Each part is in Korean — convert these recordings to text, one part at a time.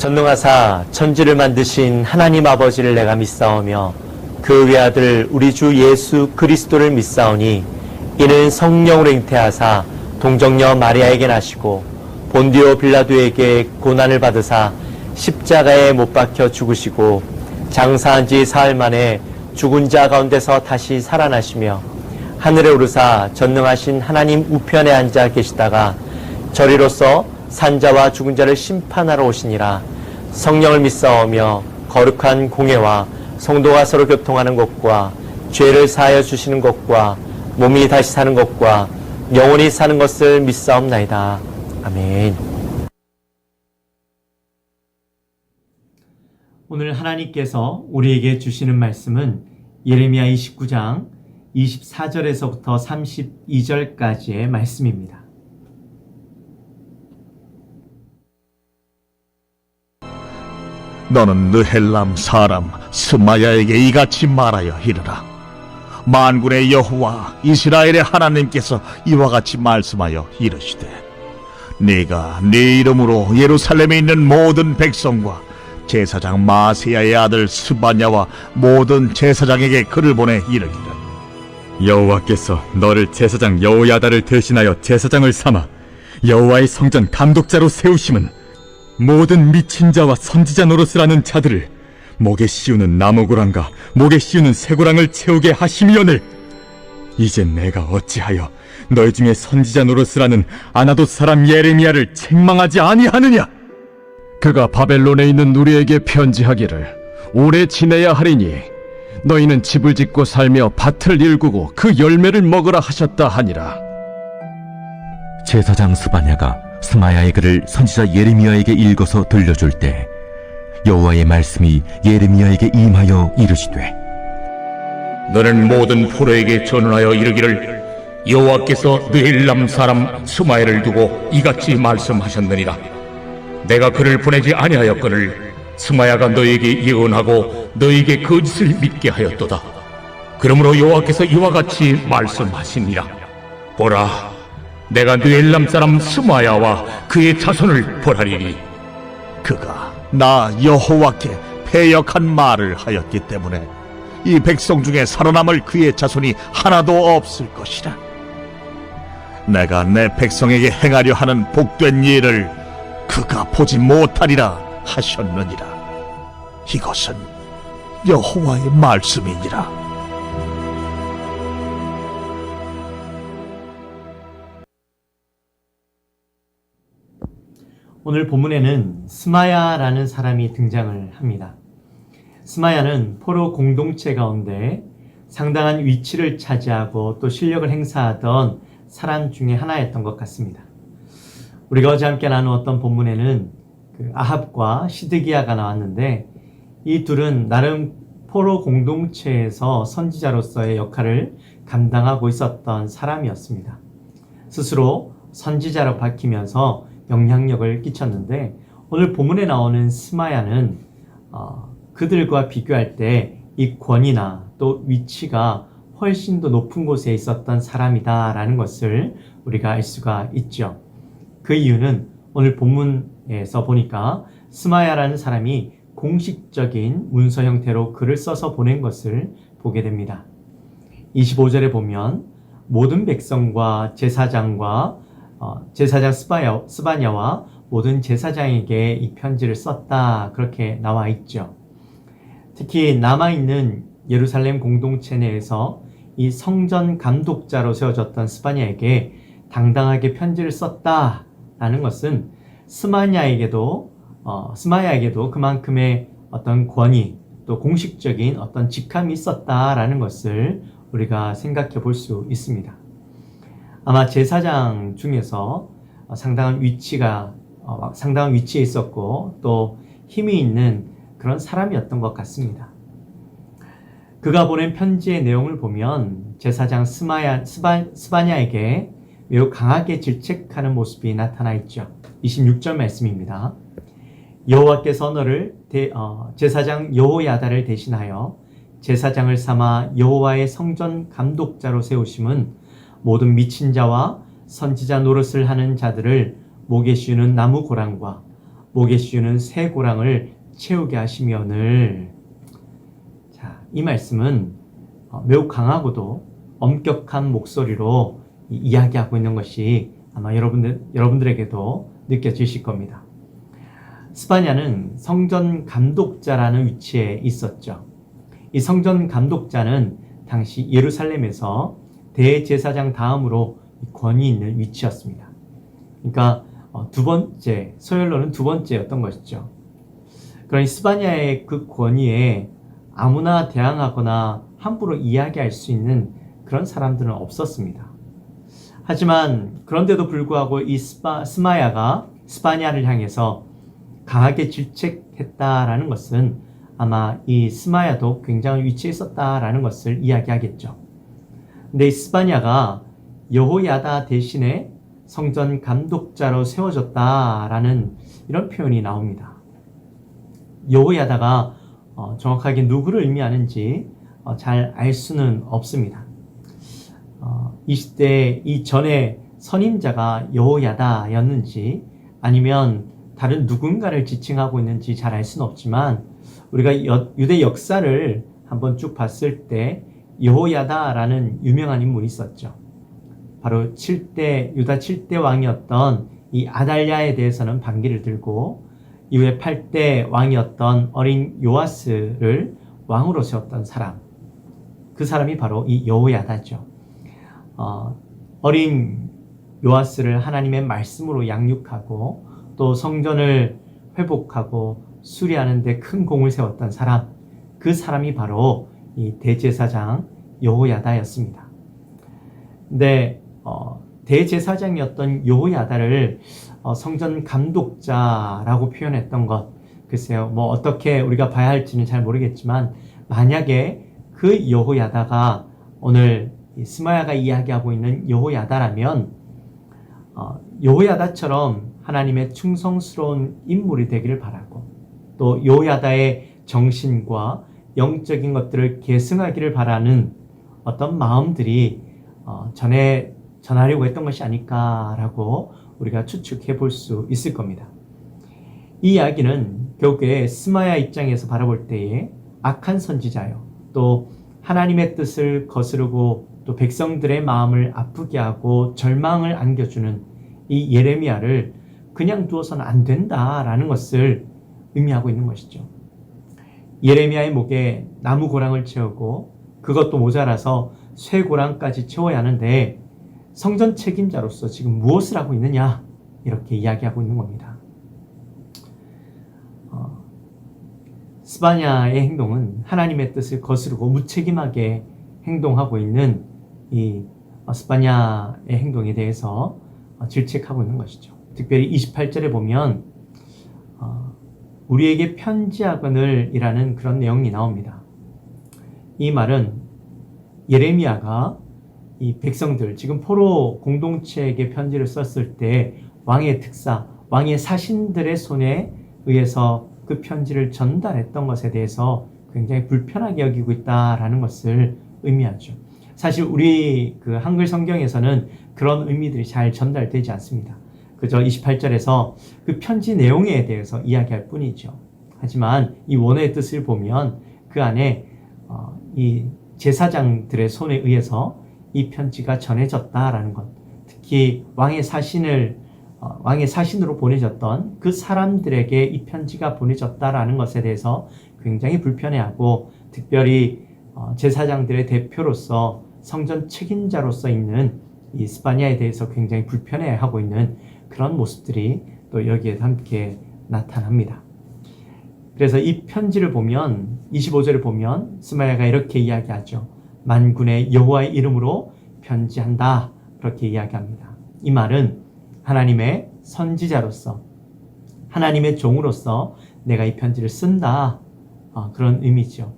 전능하사 천지를 만드신 하나님 아버지를 내가 믿사오며 그 외아들 우리 주 예수 그리스도를 믿사오니 이는 성령으로 잉태하사 동정녀 마리아에게 나시고 본디오 빌라도에게 고난을 받으사 십자가에 못 박혀 죽으시고 장사한 지 사흘 만에 죽은 자 가운데서 다시 살아나시며 하늘에 오르사 전능하신 하나님 우편에 앉아 계시다가 저리로서 산자와 죽은 자를 심판하러 오시니라. 성령을 믿사오며 거룩한 공예와 성도가 서로 교통하는 것과 죄를 사하여 주시는 것과 몸이 다시 사는 것과 영원히 사는 것을 믿사옵나이다. 아멘. 오늘 하나님께서 우리에게 주시는 말씀은 예레미야 29장 24절에서부터 32절까지의 말씀입니다. 너는 느헬람 사람 스마야에게 이같이 말하여 이르라. 만군의 여호와 이스라엘의 하나님께서 이와 같이 말씀하여 이르시되, 네가 네 이름으로 예루살렘에 있는 모든 백성과 제사장 마세야의 아들 스바냐와 모든 제사장에게 글을 보내 이르기를, 여호와께서 너를 제사장 여호야다를 대신하여 제사장을 삼아 여호와의 성전 감독자로 세우심은 모든 미친 자와 선지자 노릇을 하는 자들을 목에 씌우는 나무고랑과 목에 씌우는 쇠고랑을 채우게 하심이오늘, 이제 내가 어찌하여 너희 중에 선지자 노릇을 하는 아나돗 사람 예레미야를 책망하지 아니하느냐? 그가 바벨론에 있는 우리에게 편지하기를 오래 지내야 하리니 너희는 집을 짓고 살며 밭을 일구고 그 열매를 먹으라 하셨다 하니라. 제사장 스바냐가 스마야의 글을 선지자 예레미야에게 읽어서 들려줄 때 여호와의 말씀이 예레미야에게 임하여 이르시되, 너는 모든 포로에게 전언하여 이르기를, 여호와께서 느헬람 사람 스마야를 두고 이같이 말씀하셨느니라. 내가 그를 보내지 아니하였거늘 스마야가 너에게 예언하고 너에게 거짓을 믿게 하였도다. 그러므로 여호와께서 이와 같이 말씀하시니라. 보라, 내가 느헬람 사람 스마야와 그의 자손을 벌하리니 그가 나 여호와께 패역한 말을 하였기 때문에 이 백성 중에 살아남을 그의 자손이 하나도 없을 것이라. 내가 내 백성에게 행하려 하는 복된 일을 그가 보지 못하리라 하셨느니라. 이것은 여호와의 말씀이니라. 오늘 본문에는 스마야라는 사람이 등장을 합니다. 스마야는 포로 공동체 가운데 상당한 위치를 차지하고 또 실력을 행사하던 사람 중에 하나였던 것 같습니다. 우리가 어제 함께 나누었던 본문에는 아합과 시드기야가 나왔는데, 이 둘은 나름 포로 공동체에서 선지자로서의 역할을 감당하고 있었던 사람이었습니다. 스스로 선지자로 밝히면서 영향력을 끼쳤는데, 오늘 본문에 나오는 스마야는 그들과 비교할 때 이 권위나 또 위치가 훨씬 더 높은 곳에 있었던 사람이다라는 것을 우리가 알 수가 있죠. 그 이유는 오늘 본문에서 보니까 스마야라는 사람이 공식적인 문서 형태로 글을 써서 보낸 것을 보게 됩니다. 25절에 보면 모든 백성과 제사장 스바냐와 모든 제사장에게 이 편지를 썼다, 그렇게 나와 있죠. 특히 남아있는 예루살렘 공동체 내에서 이 성전 감독자로 세워졌던 스바냐에게 당당하게 편지를 썼다라는 것은 스마야에게도 그만큼의 어떤 권위, 또 공식적인 어떤 직함이 있었다라는 것을 우리가 생각해 볼 수 있습니다. 아마 제사장 중에서 상당한 위치에 있었고 또 힘이 있는 그런 사람이었던 것 같습니다. 그가 보낸 편지의 내용을 보면 제사장 스바냐에게 매우 강하게 질책하는 모습이 나타나 있죠. 26절 말씀입니다. 여호와께서 너를 제사장 여호야다를 대신하여 제사장을 삼아 여호와의 성전 감독자로 세우심은 모든 미친 자와 선지자 노릇을 하는 자들을 목에 씌우는 나무 고랑과 목에 씌우는 새 고랑을 채우게 하시면을. 자, 이 말씀은 매우 강하고도 엄격한 목소리로 이야기하고 있는 것이 아마 여러분들에게도 느껴지실 겁니다. 스바냐는 성전 감독자라는 위치에 있었죠. 이 성전 감독자는 당시 예루살렘에서 대제사장 다음으로 권위 있는 위치였습니다. 그러니까 서열로는 두 번째였던 것이죠. 그러니 스바냐의 그 권위에 아무나 대항하거나 함부로 이야기할 수 있는 그런 사람들은 없었습니다. 하지만 그런데도 불구하고 이 스마야가 스바냐를 향해서 강하게 질책했다라는 것은 아마 이 스마야도 굉장한 위치에 있었다라는 것을 이야기하겠죠. 근데 이 스바냐가 여호야다 대신에 성전 감독자로 세워졌다라는 이런 표현이 나옵니다. 여호야다가 정확하게 누구를 의미하는지 잘 알 수는 없습니다. 이 시대 이전에 선임자가 여호야다였는지 아니면 다른 누군가를 지칭하고 있는지 잘 알 수는 없지만 우리가 유대 역사를 한번 쭉 봤을 때 여호야다라는 유명한 인물이 있었죠. 바로 유다 7대 왕이었던 이 아달랴에 대해서는 반기를 들고 이후에 8대 왕이었던 어린 요아스를 왕으로 세웠던 사람, 그 사람이 바로 이 여호야다죠. 어린 요아스를 하나님의 말씀으로 양육하고 또 성전을 회복하고 수리하는 데 큰 공을 세웠던 사람, 그 사람이 바로 이 대제사장 여호야다였습니다. 근데 대제사장이었던 여호야다를 성전 감독자라고 표현했던 것, 글쎄요, 뭐 어떻게 우리가 봐야 할지는 잘 모르겠지만 만약에 그 여호야다가 오늘 스마야가 이야기하고 있는 여호야다라면 여호야다처럼 하나님의 충성스러운 인물이 되기를 바라고 또 여호야다의 정신과 영적인 것들을 계승하기를 바라는 어떤 마음들이 전하려고 했던 것이 아닐까라고 우리가 추측해 볼 수 있을 겁니다. 이 이야기는 결국에 스마야 입장에서 바라볼 때에 악한 선지자요, 또 하나님의 뜻을 거스르고 또 백성들의 마음을 아프게 하고 절망을 안겨주는 이 예레미야를 그냥 두어서는 안 된다라는 것을 의미하고 있는 것이죠. 예레미야의 목에 나무 고랑을 채우고 그것도 모자라서 쇠 고랑까지 채워야 하는데 성전 책임자로서 지금 무엇을 하고 있느냐, 이렇게 이야기하고 있는 겁니다. 스바냐의 행동은 하나님의 뜻을 거스르고 무책임하게 행동하고 있는 이 스바냐의 행동에 대해서 질책하고 있는 것이죠. 특별히 28절에 보면 우리에게 편지하거늘 이라는 그런 내용이 나옵니다. 이 말은 예레미야가 이 백성들, 지금 포로 공동체에게 편지를 썼을 때 왕의 특사, 왕의 사신들의 손에 의해서 그 편지를 전달했던 것에 대해서 굉장히 불편하게 여기고 있다라는 것을 의미하죠. 사실 우리 그 한글 성경에서는 그런 의미들이 잘 전달되지 않습니다. 그저 28절에서 그 편지 내용에 대해서 이야기할 뿐이죠. 하지만 이 원어의 뜻을 보면 그 안에 이 제사장들의 손에 의해서 이 편지가 전해졌다라는 것, 특히 왕의 사신으로 보내졌던 그 사람들에게 이 편지가 보내졌다라는 것에 대해서 굉장히 불편해하고, 특별히 제사장들의 대표로서 성전 책임자로서 있는 이 스바냐에 대해서 굉장히 불편해하고 있는 그런 모습들이 또 여기에 함께 나타납니다. 그래서 이 편지를 보면 25절을 보면 스바냐가 이렇게 이야기하죠. 만군의 여호와의 이름으로 편지한다, 그렇게 이야기합니다. 이 말은 하나님의 선지자로서, 하나님의 종으로서 내가 이 편지를 쓴다, 그런 의미죠.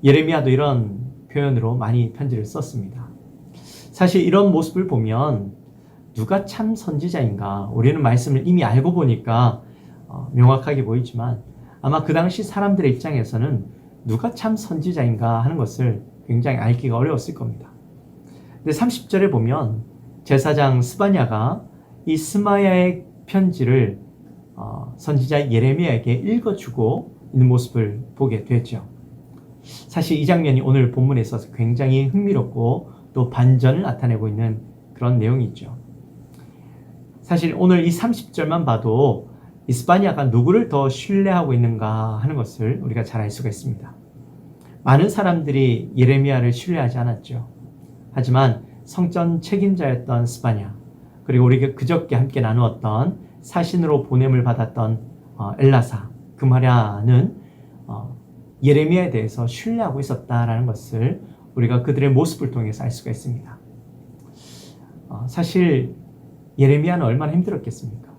예레미야도 이런 표현으로 많이 편지를 썼습니다. 사실 이런 모습을 보면 누가 참 선지자인가, 우리는 말씀을 이미 알고 보니까 명확하게 보이지만 아마 그 당시 사람들의 입장에서는 누가 참 선지자인가 하는 것을 굉장히 알기가 어려웠을 겁니다. 근데 30절에 보면 제사장 스바냐가 이 스마야의 편지를 선지자 예레미야에게 읽어주고 있는 모습을 보게 되죠. 사실 이 장면이 오늘 본문에 있어서 굉장히 흥미롭고 또 반전을 나타내고 있는 그런 내용이죠. 사실 오늘 이 30절만 봐도 이 스바냐가 누구를 더 신뢰하고 있는가 하는 것을 우리가 잘 알 수가 있습니다. 많은 사람들이 예레미야를 신뢰하지 않았죠. 하지만 성전 책임자였던 스바냐, 그리고 우리가 그저께 함께 나누었던 사신으로 보냄을 받았던 엘라사, 그마랴는 예레미야에 대해서 신뢰하고 있었다라는 것을 우리가 그들의 모습을 통해서 알 수가 있습니다. 사실 예레미야는 얼마나 힘들었겠습니까?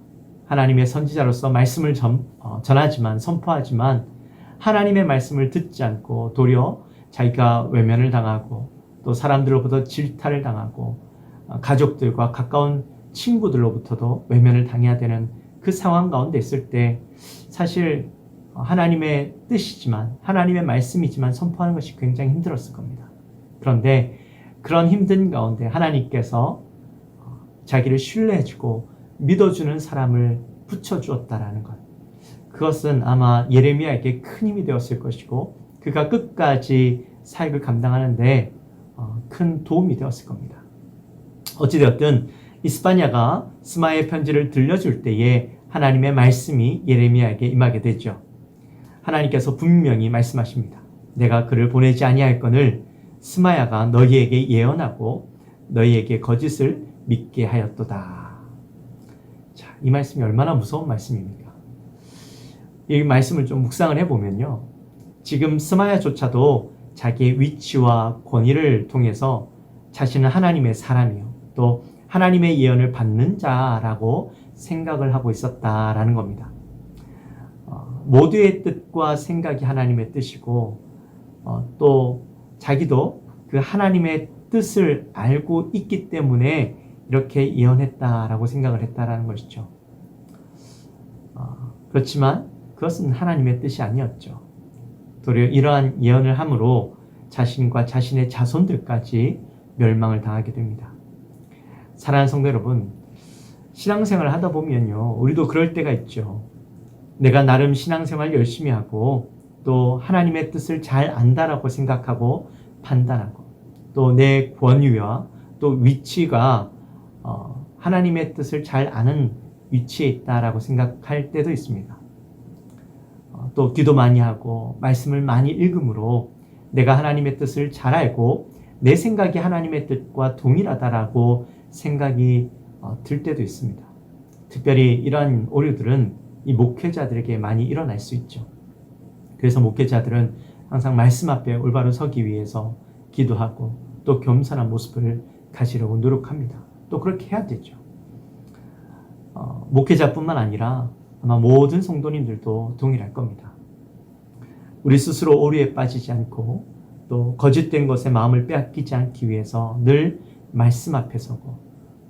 하나님의 선지자로서 말씀을 전하지만, 선포하지만 하나님의 말씀을 듣지 않고 도리어 자기가 외면을 당하고 또 사람들로부터 질타를 당하고 가족들과 가까운 친구들로부터도 외면을 당해야 되는 그 상황 가운데 있을 때 사실 하나님의 뜻이지만 하나님의 말씀이지만 선포하는 것이 굉장히 힘들었을 겁니다. 그런데 그런 힘든 가운데 하나님께서 자기를 신뢰해주고 믿어주는 사람을 붙여주었다라는 것, 그것은 아마 예레미야에게 큰 힘이 되었을 것이고 그가 끝까지 사역을 감당하는데 큰 도움이 되었을 겁니다. 어찌되었든 이스파냐가 스마야의 편지를 들려줄 때에 하나님의 말씀이 예레미야에게 임하게 되죠. 하나님께서 분명히 말씀하십니다. 내가 그를 보내지 아니할거늘 스마야가 너희에게 예언하고 너희에게 거짓을 믿게 하였도다. 자, 이 말씀이 얼마나 무서운 말씀입니까? 이 말씀을 좀 묵상을 해보면요, 지금 스마야조차도 자기의 위치와 권위를 통해서 자신은 하나님의 사람이요, 또 하나님의 예언을 받는 자라고 생각을 하고 있었다라는 겁니다. 모두의 뜻과 생각이 하나님의 뜻이고 또 자기도 그 하나님의 뜻을 알고 있기 때문에 이렇게 예언했다라고 생각을 했다라는 것이죠. 그렇지만 그것은 하나님의 뜻이 아니었죠. 도리어 이러한 예언을 함으로 자신과 자신의 자손들까지 멸망을 당하게 됩니다. 사랑하는 성도 여러분, 신앙생활을 하다 보면요, 우리도 그럴 때가 있죠. 내가 나름 신앙생활 열심히 하고 또 하나님의 뜻을 잘 안다라고 생각하고 판단하고 또 내 권위와 또 위치가 하나님의 뜻을 잘 아는 위치에 있다라고 생각할 때도 있습니다. 또 기도 많이 하고 말씀을 많이 읽음으로 내가 하나님의 뜻을 잘 알고 내 생각이 하나님의 뜻과 동일하다라고 생각이 들 때도 있습니다. 특별히 이러한 오류들은 이 목회자들에게 많이 일어날 수 있죠. 그래서 목회자들은 항상 말씀 앞에 올바로 서기 위해서 기도하고 또 겸손한 모습을 가지려고 노력합니다. 또 그렇게 해야 되죠. 목회자뿐만 아니라 아마 모든 성도님들도 동일할 겁니다. 우리 스스로 오류에 빠지지 않고 또 거짓된 것에 마음을 빼앗기지 않기 위해서 늘 말씀 앞에 서고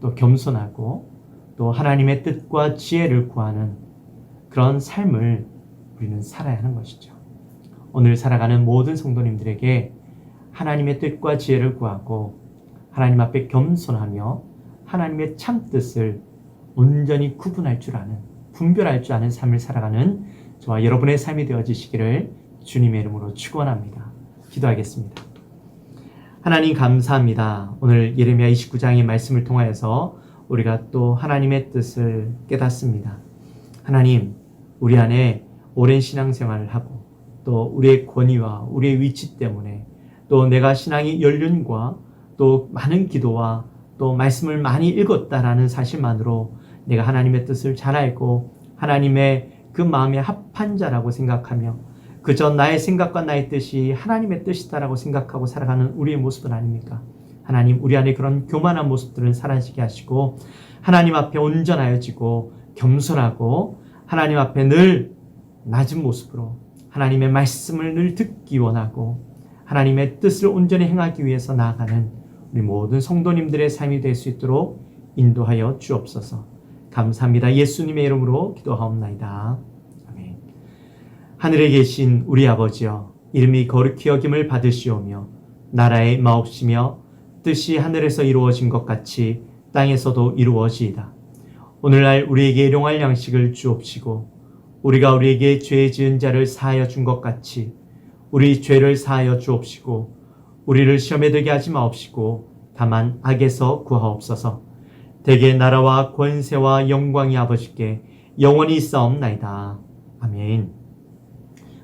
또 겸손하고 또 하나님의 뜻과 지혜를 구하는 그런 삶을 우리는 살아야 하는 것이죠. 오늘 살아가는 모든 성도님들에게 하나님의 뜻과 지혜를 구하고 하나님 앞에 겸손하며 하나님의 참 뜻을 온전히 구분할 줄 아는, 분별할 줄 아는 삶을 살아가는 저와 여러분의 삶이 되어지시기를 주님의 이름으로 축원합니다. 기도하겠습니다. 하나님 감사합니다. 오늘 예레미야 29장의 말씀을 통하여서 우리가 또 하나님의 뜻을 깨닫습니다. 하나님, 우리 안에 오랜 신앙생활을 하고 또 우리의 권위와 우리의 위치 때문에 또 내가 신앙의 연륜과 또 많은 기도와 또 말씀을 많이 읽었다라는 사실만으로 내가 하나님의 뜻을 잘 알고 하나님의 그 마음에 합한 자라고 생각하며 그저 나의 생각과 나의 뜻이 하나님의 뜻이다라고 생각하고 살아가는 우리의 모습은 아닙니까? 하나님, 우리 안에 그런 교만한 모습들을 사라지게 하시고 하나님 앞에 온전하여지고 겸손하고 하나님 앞에 늘 낮은 모습으로 하나님의 말씀을 늘 듣기 원하고 하나님의 뜻을 온전히 행하기 위해서 나아가는 우리 모든 성도님들의 삶이 될 수 있도록 인도하여 주옵소서. 감사합니다. 예수님의 이름으로 기도하옵나이다. 아멘. 하늘에 계신 우리 아버지여, 이름이 거룩히 여김을 받으시오며 나라의 마옵시며 뜻이 하늘에서 이루어진 것 같이 땅에서도 이루어지이다. 오늘날 우리에게 일용할 양식을 주옵시고 우리가 우리에게 죄 지은 자를 사하여 준 것 같이 우리 죄를 사하여 주옵시고 우리를 시험에 들게 하지 마옵시고 다만 악에서 구하옵소서. 대개 나라와 권세와 영광이 아버지께 영원히 있사옵나이다. 아멘.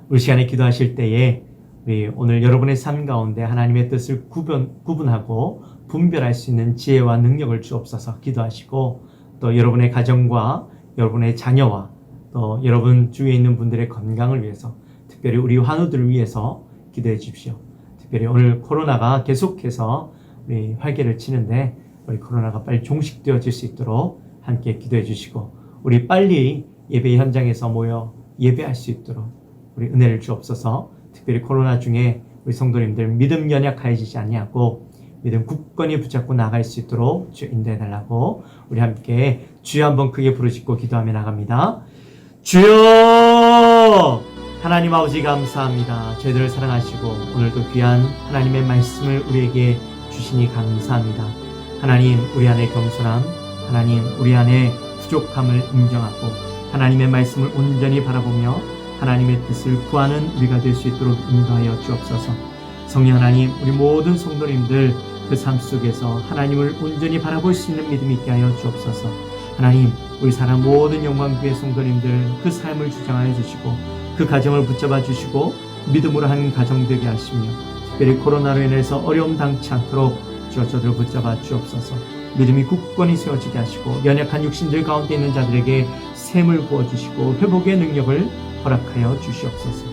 우리 시간에 기도하실 때에 우리 오늘 여러분의 삶 가운데 하나님의 뜻을 구분하고 분별할 수 있는 지혜와 능력을 주옵소서. 기도하시고 또 여러분의 가정과 여러분의 자녀와 또 여러분 주위에 있는 분들의 건강을 위해서, 특별히 우리 환우들을 위해서 기도해 주십시오. 특별히 오늘 코로나가 계속해서 우리 활개를 치는데 우리 코로나가 빨리 종식되어질 수 있도록 함께 기도해 주시고 우리 빨리 예배 현장에서 모여 예배할 수 있도록 우리 은혜를 주옵소서. 특별히 코로나 중에 우리 성도님들 믿음 연약하여지지 아니하고 믿음 굳건히 붙잡고 나갈 수 있도록 주 인도해달라고 우리 함께 주여 한번 크게 부르짖고 기도하며 나갑니다. 주여! 하나님 아버지 감사합니다. 저희들을 사랑하시고 오늘도 귀한 하나님의 말씀을 우리에게 주시니 감사합니다. 하나님, 우리 안에 겸손함, 하나님, 우리 안에 부족함을 인정하고 하나님의 말씀을 온전히 바라보며 하나님의 뜻을 구하는 우리가 될 수 있도록 인도하여 주옵소서. 성령 하나님, 우리 모든 성도님들 그 삶 속에서 하나님을 온전히 바라볼 수 있는 믿음 있게 하여 주옵소서. 하나님, 우리 사랑 모든 영광교회 성도님들 그 삶을 주장하여 주시고 그 가정을 붙잡아 주시고 믿음으로 한 가정 되게 하시며 특별히 코로나로 인해서 어려움 당치 않도록 저들을 붙잡아 주옵소서. 믿음이 굳건히 세워지게 하시고 연약한 육신들 가운데 있는 자들에게 샘을 부어주시고 회복의 능력을 허락하여 주시옵소서.